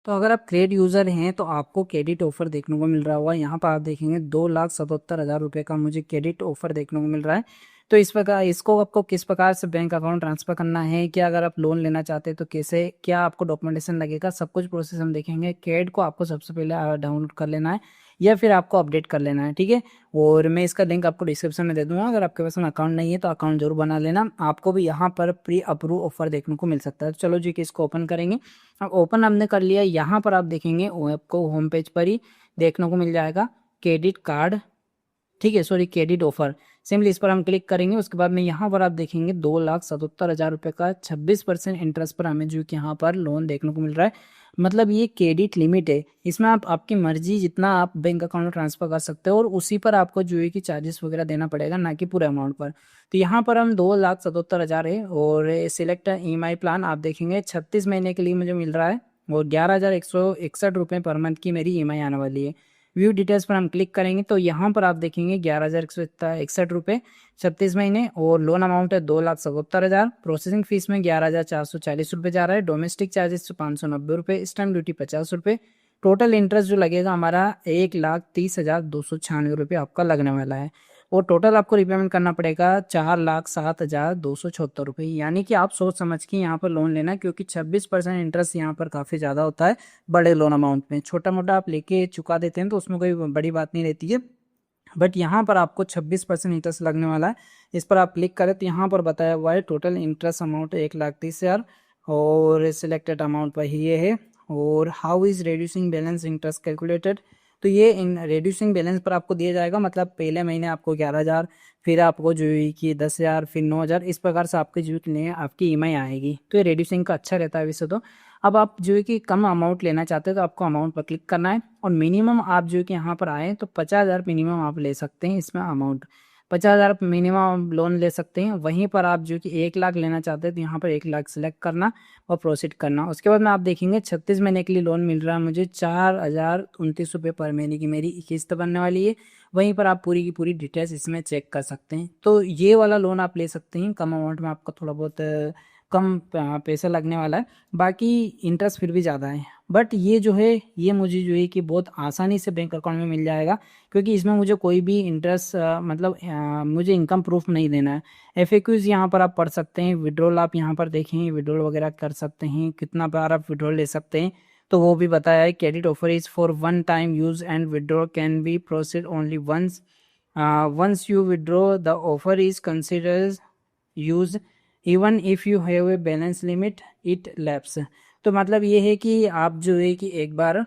तो अगर आप क्रेडिट यूज़र हैं तो आपको क्रेडिट ऑफर देखने को मिल रहा होगा। यहाँ पर आप देखेंगे 2,77,000 रुपये का मुझे क्रेडिट ऑफर देखने को मिल रहा है। तो इस प्रकार इसको आपको किस प्रकार से बैंक अकाउंट ट्रांसफ़र करना है, क्या अगर आप लोन लेना चाहते हैं तो कैसे, क्या आपको डॉक्यूमेंटेशन लगेगा, सब कुछ प्रोसेस हम देखेंगे। क्रेडिट को आपको सबसे पहले डाउनलोड कर लेना है या फिर आपको अपडेट कर लेना है, ठीक है। और मैं इसका लिंक आपको डिस्क्रिप्शन में दे दूंगा। अगर आपके पास में अकाउंट नहीं है तो अकाउंट जरूर बना लेना। आपको भी यहाँ पर प्री अप्रूव ऑफर देखने को मिल सकता है। चलो जी कि इसको ओपन करेंगे। अब ओपन हमने कर लिया। यहाँ पर आप देखेंगे वो आपको होम पेज पर ही देखने को मिल जाएगा क्रेडिट कार्ड, ठीक है, सॉरी क्रेडिट ऑफर। सिंपली इस पर हम क्लिक करेंगे। उसके बाद में यहाँ पर आप देखेंगे 2,77,000 रुपये का 26% इंटरेस्ट पर हमें जो कि यहाँ पर लोन देखने को मिल रहा है। मतलब ये क्रेडिट लिमिट है, इसमें आप आपकी मर्जी जितना आप बैंक अकाउंट में ट्रांसफर कर सकते हो और उसी पर आपको जो है कि चार्जेस वगैरह देना पड़ेगा, ना कि पूरे अमाउंट पर। तो यहाँ पर हम 2,77,000 है और सिलेक्ट EMI प्लान आप देखेंगे 36 महीने के लिए मुझे मिल रहा है और 11,161 रुपये पर मंथ की मेरी EMI आने वाली है। व्यू डिटेल्स पर हम क्लिक करेंगे तो यहाँ पर आप देखेंगे 11,161 रुपये 36 महीने और लोन अमाउंट है 2,77,000। प्रोसेसिंग फीस में 11,440 रुपये जा रहा है। डोमेस्टिक चार्जेस 590 रुपये, स्टैम्प ड्यूटी 50 रुपये। टोटल इंटरेस्ट जो लगेगा हमारा 1,30,296 रुपये आपका लगने वाला है और टोटल आपको रिपेमेंट करना पड़ेगा 4,07,276 रुपये। यानी कि आप सोच समझ के यहाँ पर लोन लेना, क्योंकि 26% इंटरेस्ट यहाँ पर काफ़ी ज़्यादा होता है बड़े लोन अमाउंट में। छोटा मोटा आप लेके चुका देते हैं तो उसमें कोई बड़ी बात नहीं रहती है, बट यहाँ पर आपको 26% इंटरेस्ट लगने वाला है। इस पर आप क्लिक करें तो यहाँ पर बताया हुआ है टोटल इंटरेस्ट अमाउंट 1,30,000 और सिलेक्टेड अमाउंट पर ये है। और how is reducing balance interest calculated, तो ये इन रेड्यूसिंग बैलेंस पर आपको दिया जाएगा। मतलब पहले महीने आपको 11,000, फिर आपको जो है कि 10,000, फिर 9,000, इस प्रकार से आपके जो कि आपकी EMI आएगी। तो ये रेड्यूसिंग का अच्छा रहता है वैसे तो। अब आप जो है कि कम अमाउंट लेना चाहते हैं तो आपको अमाउंट पर क्लिक करना है और मिनिमम आप जो है कि यहाँ पर आए तो 50,000 मिनिमम आप ले सकते हैं। इसमें अमाउंट 50,000 मिनिमम लोन ले सकते हैं। वहीं पर आप जो कि 1,00,000 लेना चाहते हैं तो यहाँ पर 1,00,000 सेलेक्ट करना और प्रोसीड करना। उसके बाद में आप देखेंगे 36 महीने के लिए लोन मिल रहा है मुझे 4,029 रुपये पर महीने की मेरी किस्त बनने वाली है। वहीं पर आप पूरी की पूरी डिटेल्स इसमें चेक कर सकते हैं। तो ये वाला लोन आप ले सकते हैं। कम अमाउंट में आपका थोड़ा बहुत कम पैसा लगने वाला है, बाकी इंटरेस्ट फिर भी ज़्यादा है। बट ये जो है ये मुझे जो है कि बहुत आसानी से बैंक अकाउंट में मिल जाएगा, क्योंकि इसमें मुझे कोई भी इंटरेस्ट मतलब मुझे इनकम प्रूफ नहीं देना है। FAQs यहाँ पर आप पढ़ सकते हैं। विड्रॉल आप यहाँ पर देखें, विड्रॉल वगैरह कर सकते हैं, कितना बार आप विड्रॉल ले सकते हैं तो वो भी बताया है। Credit offer is for one time use and withdraw can be proceed only once. Once you withdraw the offer is considered use even if you have a balance limit it lapse. तो मतलब ये है कि आप जो है कि एक बार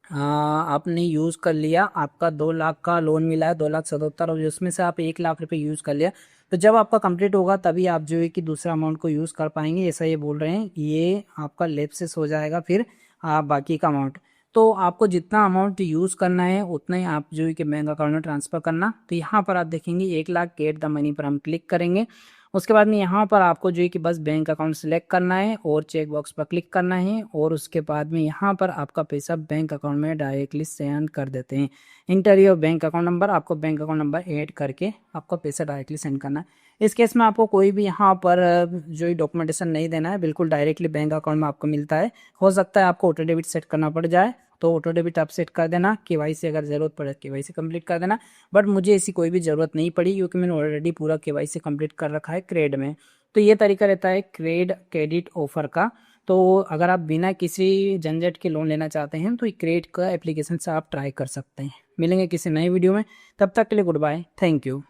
आपने यूज़ कर लिया, आपका 2,00,000 का लोन मिला है, 2,77,000 और उसमें से आप 1,00,000 रुपये यूज़ कर लिया, तो जब आपका कंप्लीट होगा तभी आप जो है कि दूसरा अमाउंट को यूज़ कर पाएंगे, ऐसा ये बोल रहे हैं। ये आपका लैप्सेस हो जाएगा फिर बाकी का अमाउंट। तो आपको जितना अमाउंट यूज़ करना है उतना ही आप जो है कि बैंक अकाउंट में ट्रांसफ़र करना। तो यहाँ पर आप देखेंगे 1,00,000 गेट द मनी पर हम क्लिक करेंगे। उसके बाद में यहाँ पर आपको जो है कि बस बैंक अकाउंट सेलेक्ट करना है और चेक बॉक्स पर क्लिक करना है और उसके बाद में यहाँ पर आपका पैसा बैंक अकाउंट में डायरेक्टली सेंड कर देते हैं। Inter your bank account number, आपको बैंक अकाउंट नंबर ऐड करके आपका पैसा डायरेक्टली सेंड करना है। इस केस में आपको कोई भी यहाँ पर जो डॉक्यूमेंटेशन नहीं देना है, बिल्कुल डायरेक्टली बैंक अकाउंट में आपको मिलता है। हो सकता है आपको ऑटो डेबिट सेट करना पड़ जाए तो ऑटो डेबिट आप सेट कर देना। KYC अगर ज़रूरत पड़े KYC कंप्लीट कर देना, बट मुझे ऐसी कोई भी ज़रूरत नहीं पड़ी क्योंकि मैंने ऑलरेडी पूरा KYC कंप्लीट कर रखा है क्रेड में। तो ये तरीका रहता है क्रेडिट ऑफर का। तो अगर आप बिना किसी झंझट के लोन लेना चाहते हैं तो क्रेड का एप्लीकेशन से आप ट्राई कर सकते हैं। मिलेंगे किसी नए वीडियो में, तब तक के लिए गुड बाय, थैंक यू।